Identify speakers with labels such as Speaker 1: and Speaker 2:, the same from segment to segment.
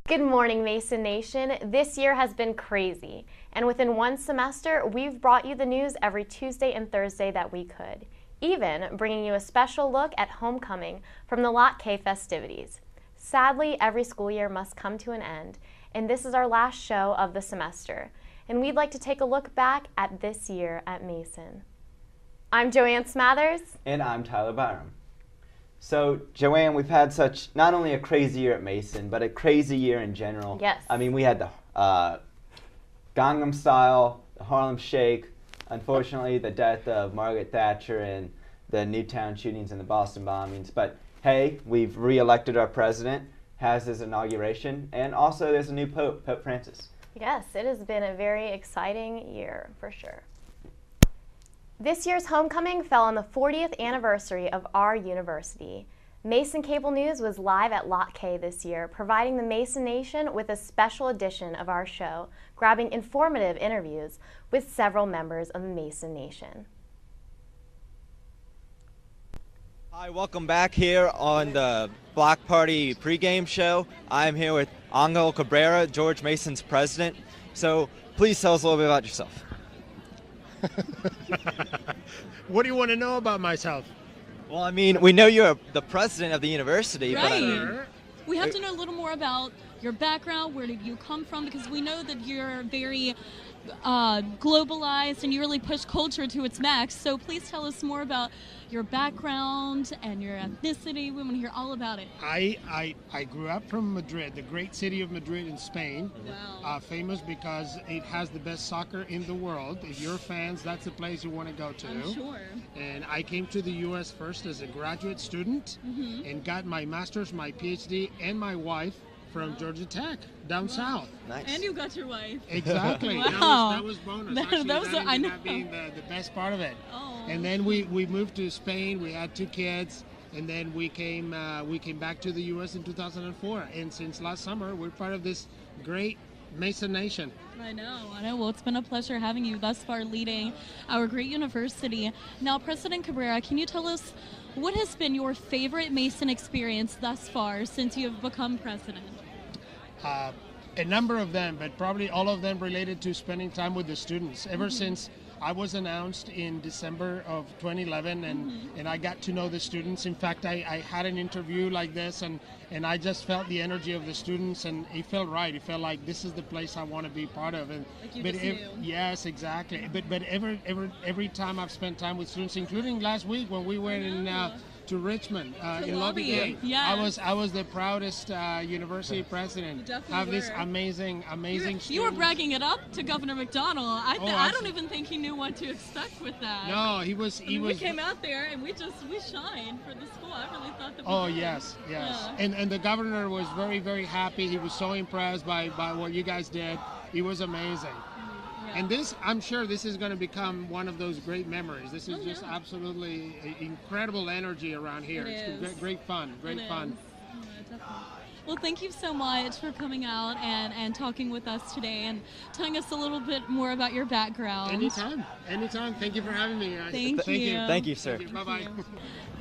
Speaker 1: Good morning, Mason Nation. This year has been crazy, and within one semester, we've brought you the news every Tuesday and Thursday that we could, even bringing you a special look at homecoming from the Lot K festivities. Sadly, every school year must come to an end, and this is our last show of the semester, and we'd like to take a look back at this year at Mason. I'm Joanne Smathers.
Speaker 2: And I'm Tyler Byrum. So, Joanne, we've had such, not only a crazy year at Mason, but a crazy year in general.
Speaker 1: Yes.
Speaker 2: I mean, we had the Gangnam Style, the Harlem Shake, unfortunately, the death of Margaret Thatcher, and the Newtown shootings and the Boston bombings. But, hey, we've re-elected our president, has his inauguration, and also there's a new Pope, Pope Francis.
Speaker 1: Yes, it has been a very exciting year, for sure. This year's homecoming fell on the 40th anniversary of our university. Mason Cable News was live at Lot K this year, providing the Mason Nation with a special edition of our show, grabbing informative interviews with several members of the Mason Nation.
Speaker 3: Hi, welcome back here on the Block Party pregame show. I'm here with Angel Cabrera, George Mason's president. So please tell us a little bit about yourself.
Speaker 4: What do you want to know about myself?
Speaker 3: Well, I mean, we know you're the president of the university,
Speaker 5: right.
Speaker 3: but I mean,
Speaker 5: we have to know a little more about your background. Where did you come from? Because we know that you're very globalized and you really push culture to its max. So please tell us more about your background and your ethnicity. We want to hear all about it.
Speaker 4: I grew up from Madrid, the great city of Madrid in Spain.
Speaker 5: Wow.
Speaker 4: Famous because it has the best soccer in the world. If you're fans, that's the place you want to go to.
Speaker 5: I'm sure.
Speaker 4: And I came to the U.S. first as a graduate student and got my master's, my PhD, and my wife from Georgia Tech, down south.
Speaker 3: Nice.
Speaker 5: And you got your wife.
Speaker 4: Exactly.
Speaker 5: Wow.
Speaker 4: That was bonus. Actually, that ended up being the best part of it.
Speaker 5: Oh.
Speaker 4: And then we moved to Spain. We had 2 kids, and then we came back to the U.S. in 2004. And since last summer, we're part of this great Mason Nation.
Speaker 5: I know. Well, it's been a pleasure having you thus far leading our great university. Now, President Cabrera, can you tell us what has been your favorite Mason experience thus far since you have become president?
Speaker 4: A number of them, but probably all of them related to spending time with the students. Ever since I was announced in December of 2011, and I got to know the students. In fact, I had an interview like this, and I just felt the energy of the students, and it felt right. It felt like this is the place I want to be part of. And
Speaker 5: like you just knew.
Speaker 4: Yes, exactly. But every time I've spent time with students, including last week when we went to Richmond in Lobby Day.
Speaker 5: Yes.
Speaker 4: I was the proudest university president.
Speaker 5: Definitely
Speaker 4: Have this
Speaker 5: were.
Speaker 4: amazing
Speaker 5: You were bragging it up to Governor McDonnell. I don't even think he knew what to expect with that.
Speaker 4: No, he was.
Speaker 5: We came out there and we shined for the school. I really thought that.
Speaker 4: Oh yes.
Speaker 5: Yeah.
Speaker 4: And the governor was very, very happy. He was so impressed by what you guys did. It was amazing.
Speaker 5: Yeah.
Speaker 4: And this, I'm sure this is going to become one of those great memories. This is just absolutely incredible energy around here. It's great fun. Great fun.
Speaker 5: Yeah, definitely. Well, thank you so much for coming out and talking with us today and telling us a little bit more about your background.
Speaker 4: Anytime. Thank you for having me.
Speaker 5: Thank you.
Speaker 3: Thank you, sir.
Speaker 4: Bye-bye.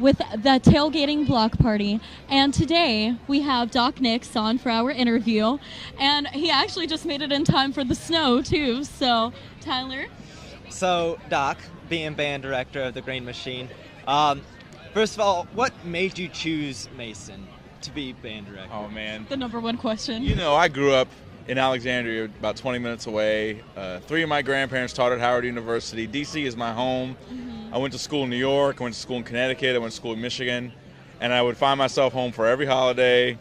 Speaker 5: With the tailgating block party. And today we have Doc Nix on for our interview. And he actually just made it in time for the snow, too. So, Tyler?
Speaker 3: So, Doc, being band director of the Green Machine, first of all, what made you choose Mason to be band director?
Speaker 6: Oh, man.
Speaker 5: The number one question.
Speaker 6: You know, I grew up in Alexandria, about 20 minutes away. 3 of my grandparents taught at Howard University. D.C. is my home. I went to school in New York. I went to school in Connecticut. I went to school in Michigan. And I would find myself home for every holiday,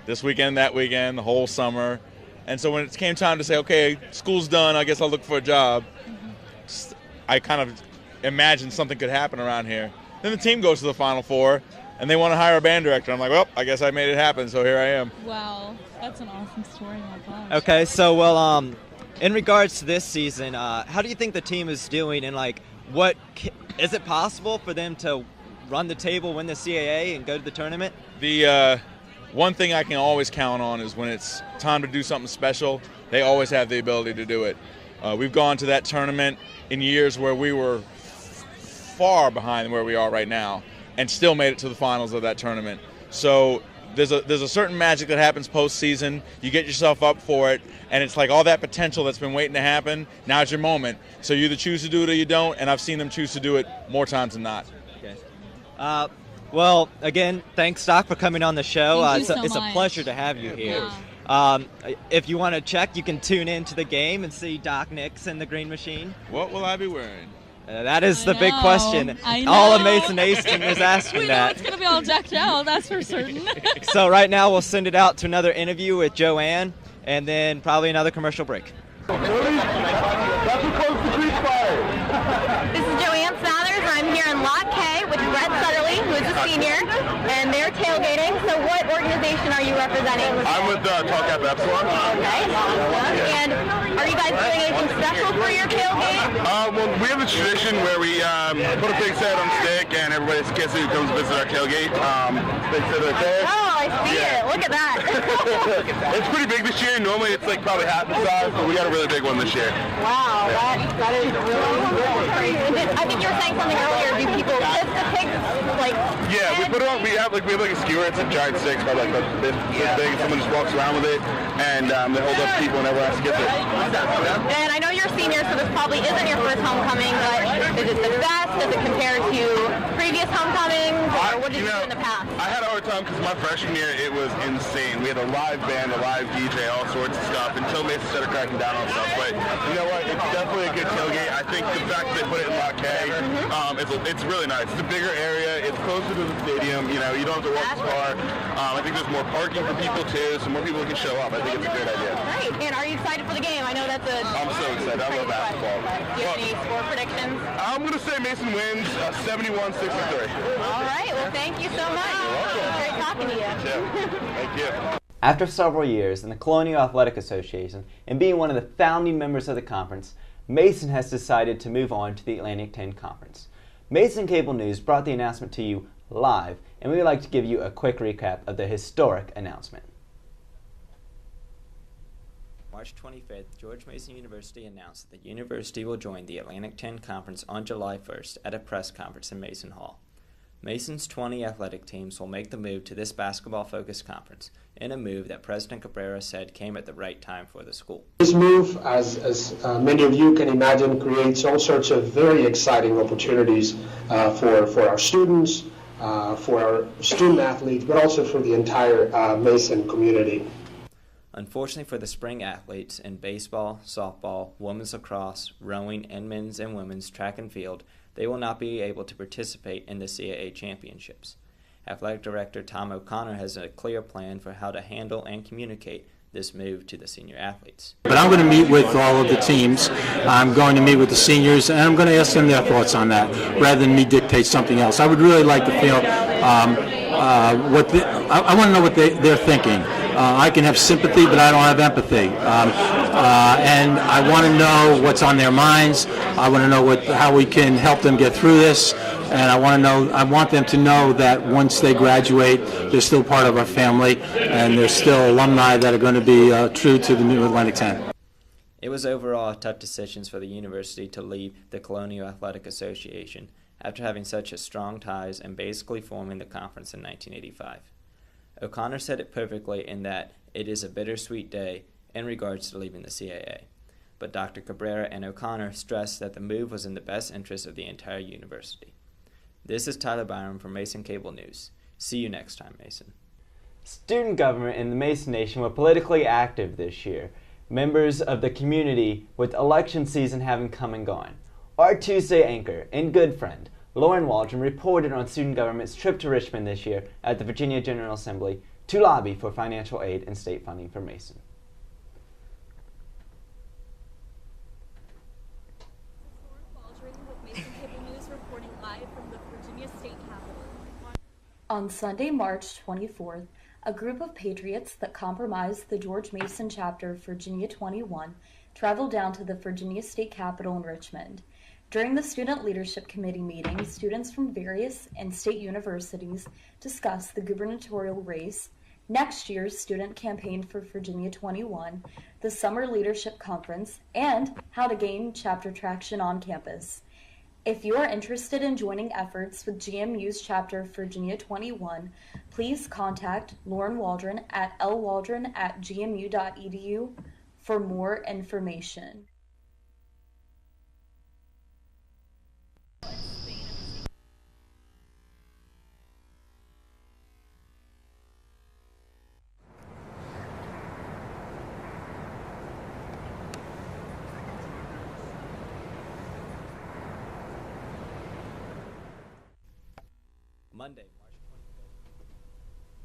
Speaker 6: this weekend, that weekend, the whole summer. And so when it came time to say, okay, school's done, I guess I'll look for a job, I kind of imagined something could happen around here. Then the team goes to the Final Four, and they want to hire a band director. I'm like, well, I guess I made it happen, so here I am.
Speaker 5: Wow. That's an awesome story, my gosh.
Speaker 3: Okay, so well, in regards to this season, how do you think the team is doing, and like, is it possible for them to run the table, win the CAA, and go to the tournament?
Speaker 6: The one thing I can always count on is when it's time to do something special, they always have the ability to do it. We've gone to that tournament in years where we were far behind where we are right now, and still made it to the finals of that tournament. So there's a certain magic that happens postseason. You get yourself up for it, and it's like all that potential that's been waiting to happen. Now it's your moment. So you either choose to do it or you don't, and I've seen them choose to do it more times than not.
Speaker 3: Okay. Well, again, thanks, Doc, for coming on the show.
Speaker 5: Thank you so
Speaker 3: it's
Speaker 5: much.
Speaker 3: A pleasure to have you here.
Speaker 5: Yeah.
Speaker 3: If you want to check, you can tune in to the game and see Doc Nix in the green machine.
Speaker 6: What will I be wearing?
Speaker 3: That is the big question.
Speaker 5: I know.
Speaker 3: All of Mason Nation is asking
Speaker 5: We know
Speaker 3: that.
Speaker 5: it's going to be all decked out, that's for certain.
Speaker 3: So right now we'll send it out to another interview with Joanne, and then probably another commercial break.
Speaker 7: This is Joanne Smathers. I'm here in Lot K with Brett Sutterly, who is a senior, and they're tailgating. So what organization are you representing?
Speaker 8: I'm with Tallcap Epsilon.
Speaker 7: Okay. And are you guys doing anything special for your tailgate?
Speaker 8: Well, we have a tradition where we put a big set on stick, and everybody gets who comes visit our tailgate. Big set right there.
Speaker 7: Oh, I see it. Look at that.
Speaker 8: It's pretty big this year. Normally it's like probably half the size, but we got a really big one this year.
Speaker 7: Wow, that is really crazy. I think you were saying something earlier. Do people kiss the pigs? Like,
Speaker 8: Yeah, we put it on. We have like a skewer. It's a giant stick, probably like this big. And someone just walks around with it, and they hold up people, and everyone has to get it.
Speaker 7: and I know you're a senior, so this probably isn't your first homecoming, but is it the best? Does it compare to previous homecomings? Or what did you do in the past?
Speaker 8: I had a hard time because my freshman year, it was insane. We had a live band, a live DJ, all sorts of stuff, until Mason started cracking down on stuff. But you know what? It's definitely a good tailgate. I think the fact that they put it in Lot K, it's really nice. It's a bigger area. It's closer to the stadium. You know, you don't have to walk as far. I think there's more parking for people, too, so more people can show up. I think it's a great idea.
Speaker 7: Great. And are you excited for the game? I know that's a...
Speaker 8: I'm so excited. I love basketball.
Speaker 7: Do you have any score predictions?
Speaker 8: I'm going to say Mason wins 71-63.
Speaker 7: All right. Well, thank you so much. It was great talking to you.
Speaker 8: Thank you.
Speaker 2: After several years in the Colonial Athletic Association and being one of the founding members of the conference, Mason has decided to move on to the Atlantic 10 Conference. Mason Cable News brought the announcement to you live, and we would like to give you a quick recap of the historic announcement. March 25th, George Mason University announced that the university will join the Atlantic 10 Conference on July 1st at a press conference in Mason Hall. Mason's 20 athletic teams will make the move to this basketball-focused conference, in a move that President Cabrera said came at the right time for the school.
Speaker 9: This move, as many of you can imagine, creates all sorts of very exciting opportunities for our students, for our student athletes, but also for the entire Mason community.
Speaker 2: Unfortunately for the spring athletes in baseball, softball, women's lacrosse, rowing, and men's and women's track and field, they will not be able to participate in the CAA championships. Athletic Director Tom O'Connor has a clear plan for how to handle and communicate this move to the senior athletes.
Speaker 10: But I'm going to meet with all of the teams. I'm going to meet with the seniors, and I'm going to ask them their thoughts on that, rather than me dictate something else. I would really like to feel I want to know what they're thinking. I can have sympathy, but I don't have empathy. And I want to know what's on their minds. I want to know how we can help them get through this. And I want them to know that once they graduate, they're still part of our family, and they're still alumni that are going to be true to the new Atlantic 10.
Speaker 2: It was overall tough decisions for the university to leave the Colonial Athletic Association after having such a strong ties and basically forming the conference in 1985. O'Connor said it perfectly in that it is a bittersweet day in regards to leaving the CAA. But Dr. Cabrera and O'Connor stressed that the move was in the best interest of the entire university. This is Tyler Byrum from Mason Cable News. See you next time, Mason. Student government in the Mason Nation were politically active this year, members of the community with election season having come and gone. Our Tuesday anchor and good friend, Lauren Waldron, reported on student government's trip to Richmond this year at the Virginia General Assembly to lobby for financial aid and state funding for Mason.
Speaker 11: On Sunday, March 24th, A group of patriots that comprised the George Mason chapter of Virginia 21 traveled down to the Virginia State Capitol in Richmond. During the Student Leadership Committee meeting, students from various and state universities discussed the gubernatorial race, next year's student campaign for Virginia 21, the Summer Leadership Conference, and how to gain chapter traction on campus. If you are interested in joining efforts with GMU's chapter of Virginia 21, please contact Lauren Waldron at lwaldron@gmu.edu for more information.
Speaker 2: Monday, March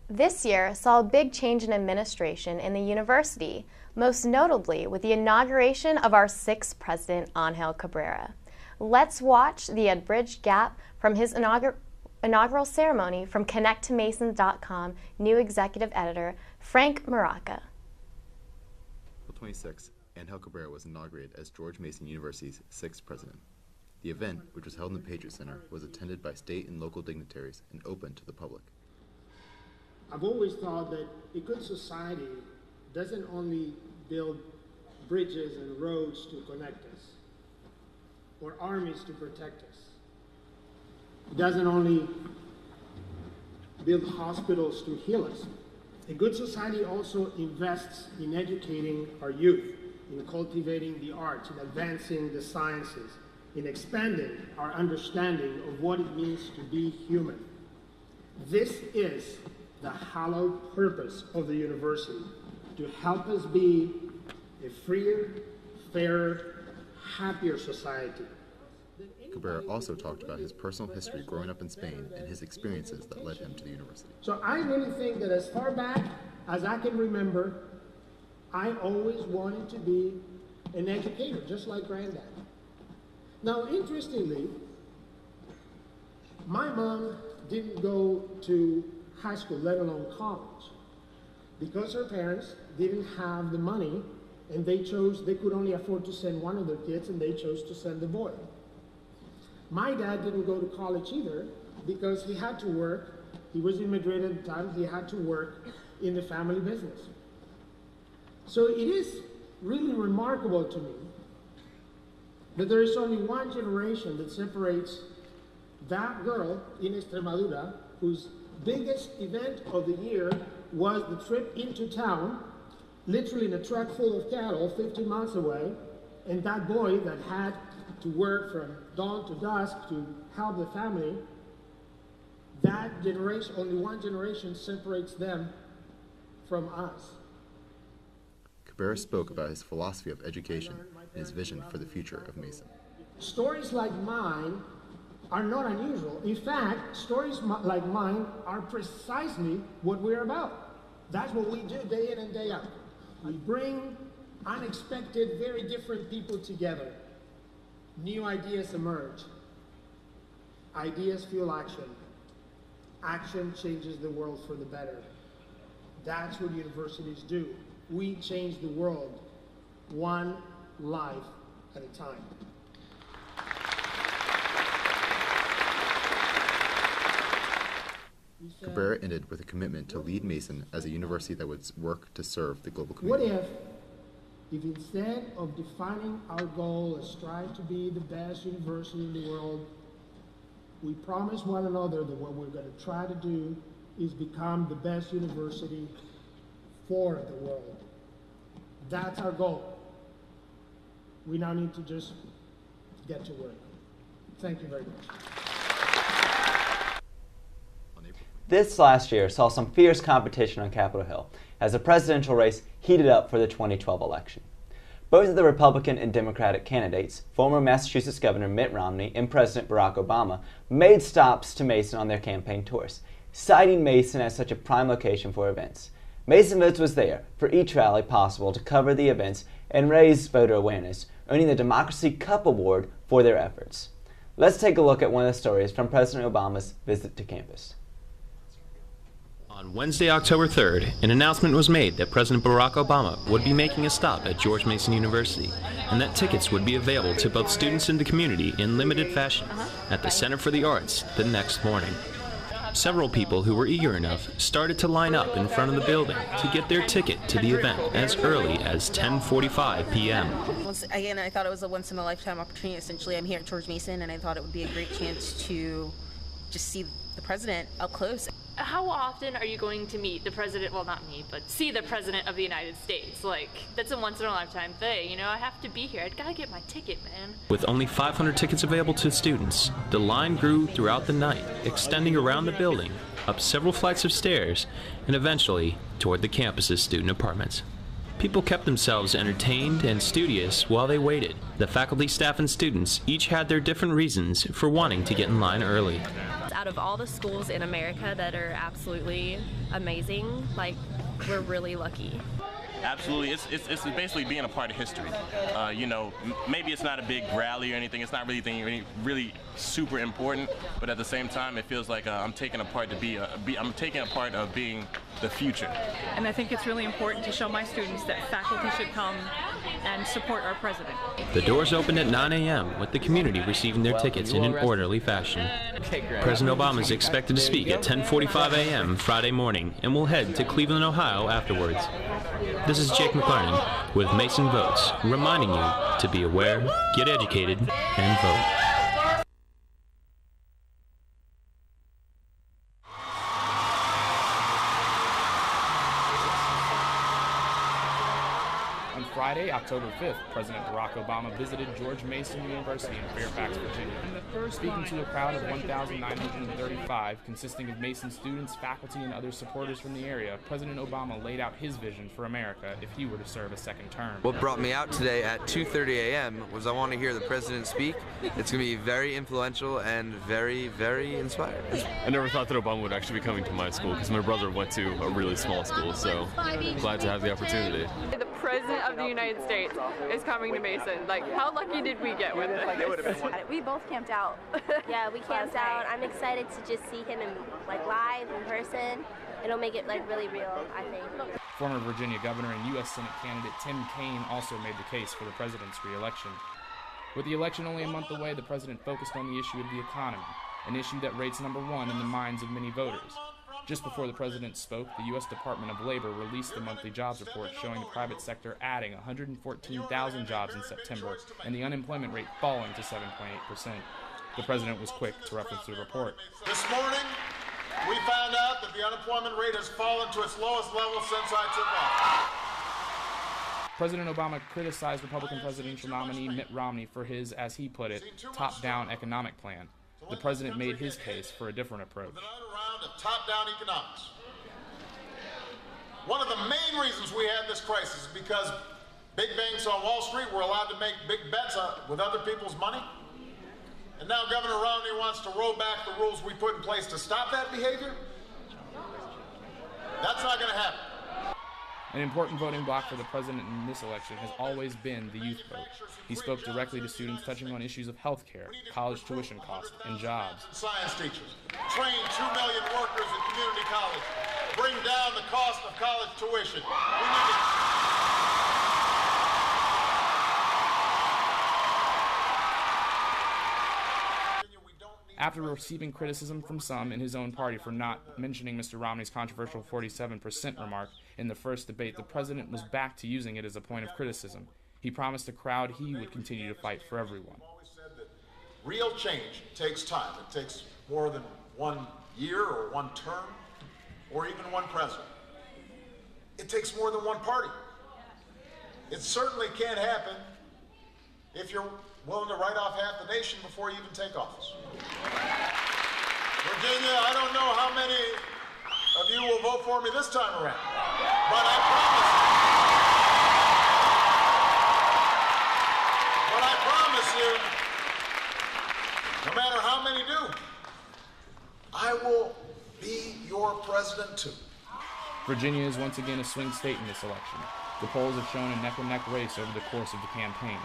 Speaker 2: 25th.
Speaker 1: This year saw a big change in administration in the university, most notably with the inauguration of our 6th president, Angel Cabrera. Let's watch the Unbridged Gap from his inaugural ceremony from ConnectToMasons.com new executive editor Frank Maraca.
Speaker 12: April 26, Angel Cabrera was inaugurated as George Mason University's 6th president. The event, which was held in the Patriot Center, was attended by state and local dignitaries and open to the public.
Speaker 13: I've always thought that a good society doesn't only build bridges and roads to connect us, or armies to protect us. It doesn't only build hospitals to heal us. A good society also invests in educating our youth, in cultivating the arts, in advancing the sciences, in expanding our understanding of what it means to be human. This is the hallowed purpose of the university, to help us be a freer, fairer, happier society.
Speaker 12: Cabrera also talked about his personal history growing up in Spain and his experiences that led him to the university.
Speaker 13: So I really think that as far back as I can remember, I always wanted to be an educator, just like Granddad. Now, interestingly, my mom didn't go to high school, let alone college, because her parents didn't have the money, and they could only afford to send one of their kids, and they chose to send the boy. My dad didn't go to college either, because he had to work. He was in Madrid at the time. He had to work in the family business. So it is really remarkable to me that there is only one generation that separates that girl in Extremadura, whose biggest event of the year was the trip into town, literally in a truck full of cattle 50 miles away, and that boy that had to work from dawn to dusk to help the family. That generation, only one generation separates them from us.
Speaker 12: Cabrera spoke about his philosophy of education and his vision for the future of Mason.
Speaker 13: Stories like mine are not unusual. In fact, stories like mine are precisely what we're about. That's what we do day in and day out. We bring unexpected, very different people together. New ideas emerge. Ideas fuel action. Action changes the world for the better. That's what universities do. We change the world, one life at a time.
Speaker 12: Cabrera ended with a commitment to lead Mason as a university that would work to serve the global community.
Speaker 13: What if instead of defining our goal as strive to be the best university in the world, we promise one another that what we're going to try to do is become the best university for the world. That's our goal. We now need to just get to work. Thank you very much.
Speaker 2: This last year saw some fierce competition on Capitol Hill as the presidential race heated up for the 2012 election. Both of the Republican and Democratic candidates, former Massachusetts Governor Mitt Romney and President Barack Obama, made stops to Mason on their campaign tours, citing Mason as such a prime location for events. Mason Votes was there for each rally possible to cover the events and raise voter awareness, earning the Democracy Cup Award for their efforts. Let's take a look at one of the stories from President Obama's visit to campus.
Speaker 14: On Wednesday, October 3rd, an announcement was made that President Barack Obama would be making a stop at George Mason University and that tickets would be available to both students and the community in limited fashion at the Center for the Arts the next morning. Several people who were eager enough started to line up in front of the building to get their ticket to the event as early as 10:45 p.m.
Speaker 15: Once again, I thought it was a once-in-a-lifetime opportunity. Essentially, I'm here at George Mason, and I thought it would be a great chance to just see the president up close.
Speaker 16: How often are you going to meet the president? Well, not me, but see the president of the United States. Like, that's a once-in-a-lifetime thing. You know, I have to be here. I've got to get my ticket, man.
Speaker 14: With only 500 tickets available to students, the line grew throughout the night, extending around the building, up several flights of stairs, and eventually toward the campus's student apartments. People kept themselves entertained and studious while they waited. The faculty, staff, and students each had their different reasons for wanting to get in line early.
Speaker 17: Out of all the schools in America that are absolutely amazing, like, we're really lucky.
Speaker 18: Absolutely, it's basically being a part of history. You know, maybe it's not a big rally or anything. It's not really super important, but at the same time, it feels like I'm taking a part I'm taking a part of being the future.
Speaker 19: And I think it's really important to show my students that faculty should come and support our president.
Speaker 14: The doors opened at 9 a.m. with the community receiving their tickets in an orderly fashion. President Obama is expected to speak at 10:45 a.m. Friday morning and will head to Cleveland, Ohio afterwards. This is Jake McLernon with Mason Votes, reminding you to be aware, get educated, and vote.
Speaker 20: On Friday, October 5th, President Barack Obama visited George Mason University in Fairfax, Virginia. Speaking to a crowd of 1,935, consisting of Mason students, faculty, and other supporters from the area, President Obama laid out his vision for America if he were to serve a second term.
Speaker 21: What brought me out today at 2:30 a.m. was I want to hear the president speak. It's going to be very influential and very, very inspiring.
Speaker 22: I never thought that Obama would actually be coming to my school because my brother went to a really small school, so glad to have the opportunity.
Speaker 23: The President of the United States is coming to Mason. Like, how lucky did we get with this?
Speaker 24: We both camped out. Yeah, we camped out. I'm excited to just see him live in person. It'll make it really real, I think.
Speaker 20: Former Virginia Governor and U.S. Senate candidate Tim Kaine also made the case for the president's re-election. With the election only a month away, the president focused on the issue of the economy, an issue that rates #1 in the minds of many voters. Just before the president spoke, the U.S. Department of Labor released the monthly jobs report showing the private sector adding 114,000 jobs in September and the unemployment rate falling to 7.8%. The president was quick to reference the report.
Speaker 25: This morning, we found out that the unemployment rate has fallen to its lowest level since I took office.
Speaker 20: President Obama criticized Republican presidential nominee Mitt Romney for his, as he put it, top-down economic plan. The president made his case for a different approach.
Speaker 25: Of top-down economics. One of the main reasons we had this crisis is because big banks on Wall Street were allowed to make big bets with other people's money. And now Governor Romney wants to roll back the rules we put in place to stop that behavior. That's not going to happen.
Speaker 20: An important voting bloc for the president in this election has always been the youth vote. He spoke directly to students touching on issues of health care, college tuition costs, and jobs.
Speaker 25: Science teachers, train 2 million workers at community college, bring down the cost of college tuition.
Speaker 20: After receiving criticism from some in his own party for not mentioning Mr. Romney's controversial 47% remark in the first debate, the president was back to using it as a point of criticism. He promised the crowd he would continue to fight for everyone.
Speaker 25: Real change takes time. It takes more than 1 year or 1 term or even 1 president. It takes more than 1 party. It certainly can't happen if you're willing to write off half the nation before you even take office. Virginia, I don't know how many of you will vote for me this time around, but I promise you, no matter how many do, I will be your president too.
Speaker 20: Virginia is once again a swing state in this election. The polls have shown a neck-and-neck race over the course of the campaign.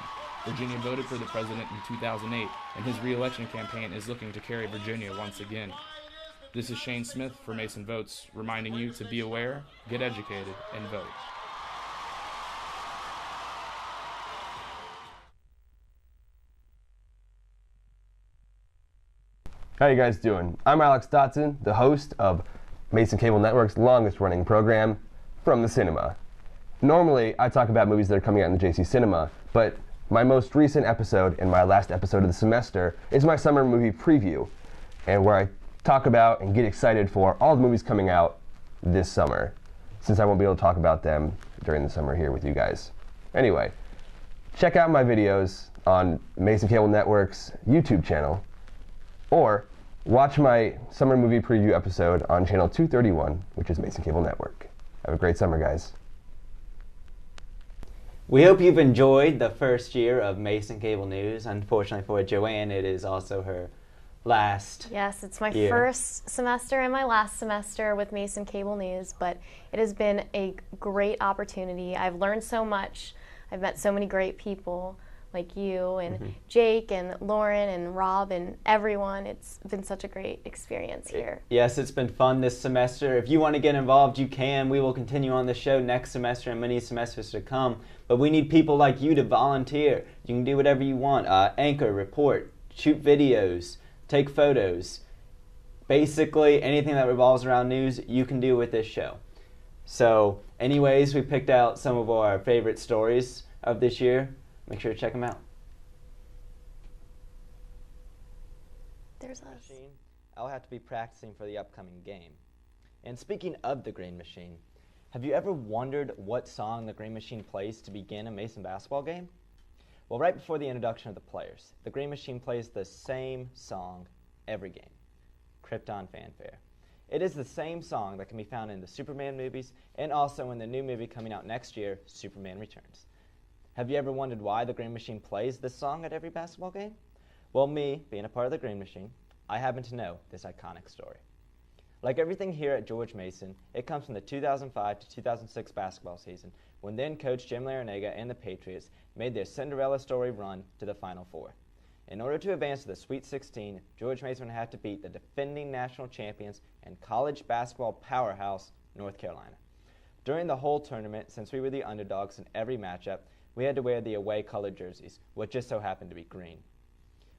Speaker 20: Virginia voted for the president in 2008, and his re-election campaign is looking to carry Virginia once again. This is Shane Smith for Mason Votes, reminding you to be aware, get educated, and vote.
Speaker 3: How you guys doing? I'm Alex Dotson, the host of Mason Cable Network's longest running program, From the Cinema. Normally, I talk about movies that are coming out in the JC Cinema, but my most recent episode and my last episode of the semester is my summer movie preview, and where I talk about and get excited for all the movies coming out this summer, since I won't be able to talk about them during the summer here with you guys. Anyway, check out my videos on Mason Cable Network's YouTube channel, or watch my summer movie preview episode on channel 231, which is Mason Cable Network. Have a great summer, guys.
Speaker 2: We hope you've enjoyed the first year of Mason Cable News. Unfortunately for Joanne, it is also her last
Speaker 1: Yes, it's my
Speaker 2: year.
Speaker 1: first semester and my last semester with Mason Cable News, but it has been a great opportunity. I've learned so much. I've met so many great people like you and Jake and Lauren and Rob and everyone. It's been such a great experience here.
Speaker 2: Yes, it's been fun this semester. If you want to get involved, you can. We will continue on the show next semester and many semesters to come. But we need people like you to volunteer. You can do whatever you want. Anchor, report, shoot videos, take photos. Basically, anything that revolves around news, you can do with this show. So, anyways, we picked out some of our favorite stories of this year. Make sure to check them out.
Speaker 1: There's us.
Speaker 2: I'll have to be practicing for the upcoming game. And speaking of the Green Machine, have you ever wondered what song the Green Machine plays to begin a Mason basketball game? Well, right before the introduction of the players, the Green Machine plays the same song every game, Krypton Fanfare. It is the same song that can be found in the Superman movies and also in the new movie coming out next year, Superman Returns. Have you ever wondered why the Green Machine plays this song at every basketball game? Well, me, being a part of the Green Machine, I happen to know this iconic story. Like everything here at George Mason, it comes from the 2005 to 2006 basketball season when then coach Jim Larrañaga and the Patriots made their Cinderella story run to the Final Four. In order to advance to the Sweet 16, George Mason had to beat the defending national champions and college basketball powerhouse, North Carolina. During the whole tournament, since we were the underdogs in every matchup, we had to wear the away colored jerseys, which just so happened to be green.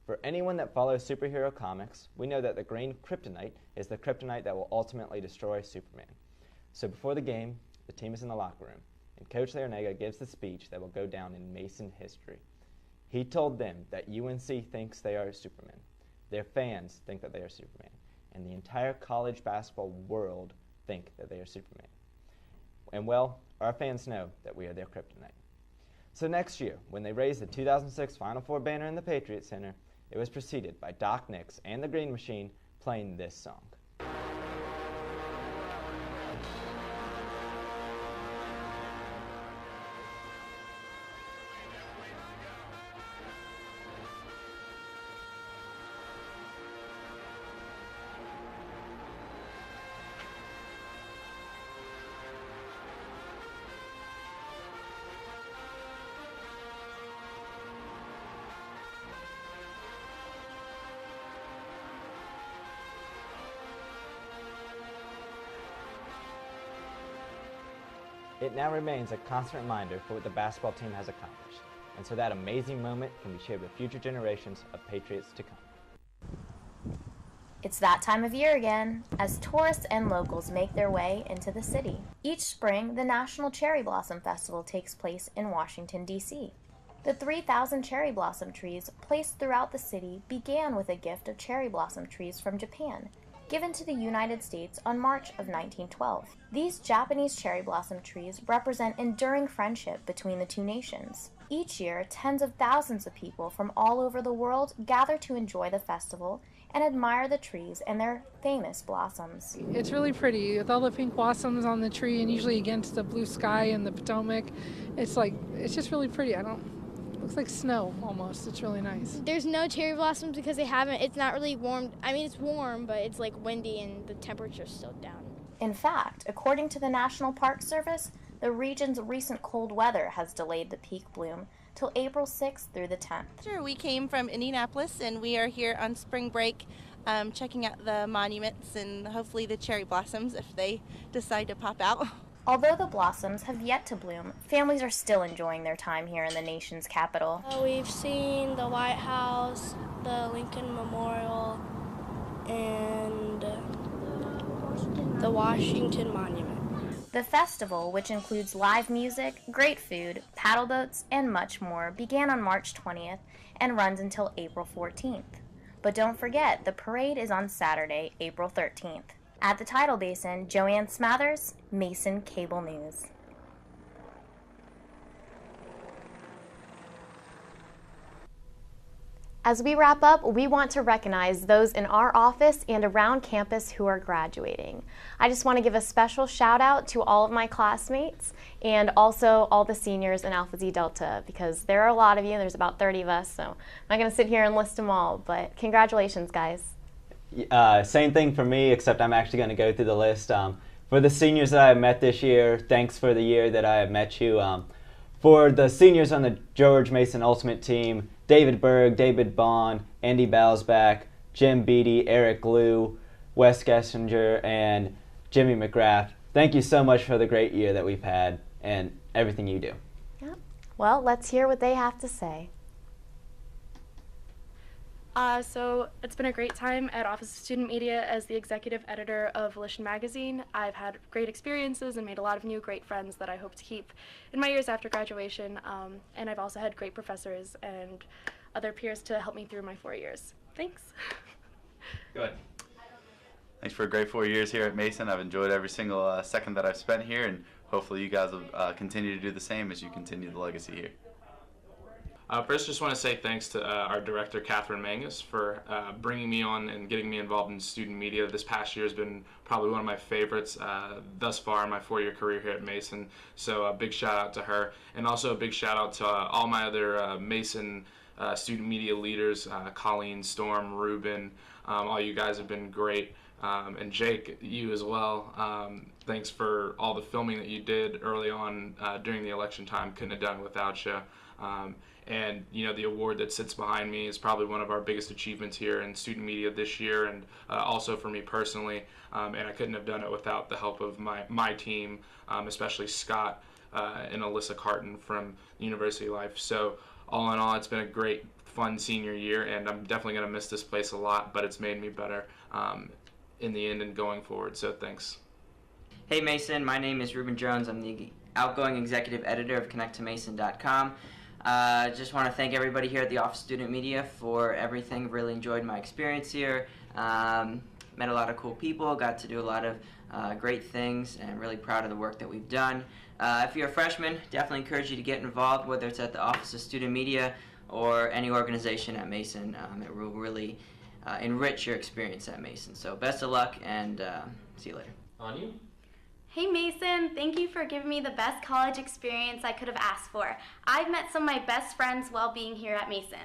Speaker 2: For anyone that follows superhero comics, we know that the green kryptonite is the kryptonite that will ultimately destroy Superman. So before the game, the team is in the locker room, and Coach Larrañaga gives the speech that will go down in Mason history. He told them that UNC thinks they are Superman, their fans think that they are Superman, and the entire college basketball world think that they are Superman. And well, our fans know that we are their kryptonite. So next year, when they raised the 2006 Final Four banner in the Patriots Center, it was preceded by Doc Nix and the Green Machine playing this song. It now remains a constant reminder for what the basketball team has accomplished, and so that amazing moment can be shared with future generations of Patriots to come.
Speaker 1: It's that time of year again, as tourists and locals make their way into the city. Each spring, the National Cherry Blossom Festival takes place in Washington, D.C. The 3,000 cherry blossom trees placed throughout the city began with a gift of cherry blossom trees from Japan, given to the United States on March of 1912. These Japanese cherry blossom trees represent enduring friendship between the two nations. Each year, tens of thousands of people from all over the world gather to enjoy the festival and admire the trees and their famous blossoms.
Speaker 4: It's really pretty with all the pink blossoms on the tree and usually against the blue sky and the Potomac. It's just really pretty. Looks like snow almost. It's really nice.
Speaker 5: There's no cherry blossoms because it's not really warm. I mean, it's warm, but it's like windy and the temperature's still down.
Speaker 1: In fact, according to the National Park Service, the region's recent cold weather has delayed the peak bloom till April 6th through the 10th.
Speaker 6: Sure, we came from Indianapolis and we are here on spring break checking out the monuments and hopefully the cherry blossoms if they decide to pop out.
Speaker 1: Although the blossoms have yet to bloom, families are still enjoying their time here in the nation's capital.
Speaker 7: We've seen the White House, the Lincoln Memorial, and the Washington Monument.
Speaker 1: The festival, which includes live music, great food, paddle boats, and much more, began on March 20th and runs until April 14th. But don't forget, the parade is on Saturday, April 13th. At the Tidal Basin, Joanne Smathers, Mason Cable News. As we wrap up, we want to recognize those in our office and around campus who are graduating. I just want to give a special shout out to all of my classmates and also all the seniors in Alpha Xi Delta, because there are a lot of you, there's about 30 of us, so I'm not going to sit here and list them all, but congratulations, guys.
Speaker 2: Same thing for me, except I'm actually going to go through the list. For the seniors that I have met this year, thanks for the year that I have met you. For the seniors on the George Mason Ultimate Team, David Berg, David Bond, Andy Balsback, Jim Beatty, Eric Liu, Wes Gessinger, and Jimmy McGrath. Thank you so much for the great year that we've had and everything you do.
Speaker 1: Yeah. Well, let's hear what they have to say.
Speaker 8: So it's been a great time at Office of Student Media as the executive editor of Volition magazine. I've had great experiences and made a lot of new great friends that I hope to keep in my years after graduation. And I've also had great professors and other peers to help me through my 4 years. Thanks.
Speaker 9: Good. Thanks for a great 4 years here at Mason. I've enjoyed every single second that I've spent here, and hopefully you guys will continue to do the same as you continue the legacy here.
Speaker 20: First, just want to say thanks to our director, Catherine Mangus, for bringing me on and getting me involved in student media. This past year has been probably one of my favorites thus far in my 4-year career here at Mason. So a big shout out to her, and also a big shout out to all my other Mason student media leaders, Colleen, Storm, Ruben. All you guys have been great. And Jake, you as well. Thanks for all the filming that you did early on during the election time. Couldn't have done it without you. And you know, the award that sits behind me is probably one of our biggest achievements here in student media this year, and also for me personally. And I couldn't have done it without the help of my team, especially Scott and Alyssa Carton from University Life. So all in all, it's been a great, fun senior year, and I'm definitely going to miss this place a lot, but it's made me better in the end and going forward. So thanks.
Speaker 10: Hey Mason, my name is Ruben Jones. I'm the outgoing executive editor of ConnectToMason.com. Just want to thank everybody here at the Office of Student Media for everything. Really enjoyed my experience here. Met a lot of cool people, got to do a lot of great things, and really proud of the work that we've done. If you're a freshman, definitely encourage you to get involved, whether it's at the Office of Student Media or any organization at Mason. It will really enrich your experience at Mason. So best of luck, and see you later.
Speaker 20: On you.
Speaker 26: Hey Mason, thank you for giving me the best college experience I could have asked for. I've met some of my best friends while being here at Mason.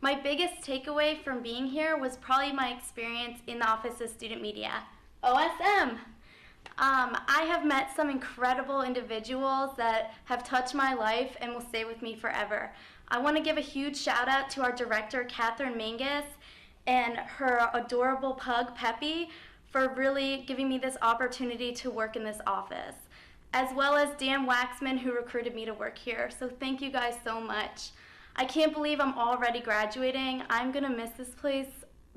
Speaker 26: My biggest takeaway from being here was probably my experience in the Office of Student Media, OSM. I have met some incredible individuals that have touched my life and will stay with me forever. I want to give a huge shout out to our director, Catherine Mangus, and her adorable pug, Peppy, for really giving me this opportunity to work in this office, as well as Dan Waxman, who recruited me to work here. So thank you guys so much. I can't believe I'm already graduating. I'm gonna miss this place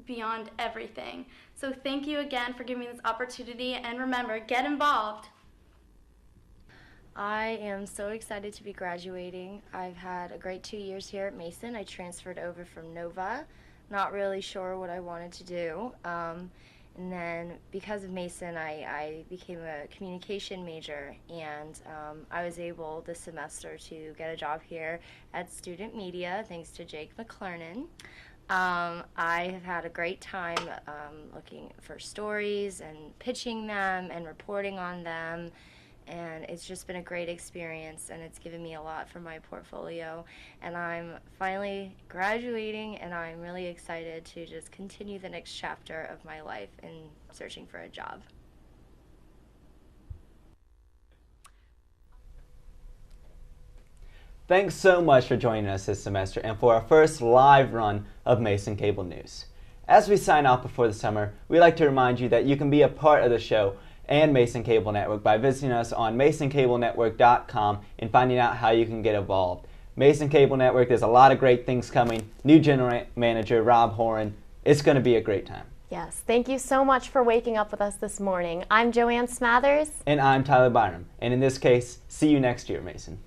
Speaker 26: beyond everything. So thank you again for giving me this opportunity, and remember, get involved.
Speaker 27: I am so excited to be graduating. I've had a great 2 years here at Mason. I transferred over from Nova, not really sure what I wanted to do. And then because of Mason, I became a communication major, and I was able this semester to get a job here at Student Media thanks to Jake McLernon. I have had a great time looking for stories and pitching them and reporting on them, and it's just been a great experience, and it's given me a lot for my portfolio. And I'm finally graduating, and I'm really excited to just continue the next chapter of my life in searching for a job.
Speaker 2: Thanks so much for joining us this semester and for our first live run of Mason Cable News. As we sign off before the summer, we'd like to remind you that you can be a part of the show and Mason Cable Network by visiting us on masoncablenetwork.com and finding out how you can get involved. Mason Cable Network, there's a lot of great things coming. New general manager, Rob Horan. It's going to be a great time.
Speaker 1: Yes, thank you so much for waking up with us this morning. I'm Joanne Smathers.
Speaker 2: And I'm Tyler Byrum. And in this case, see you next year, Mason.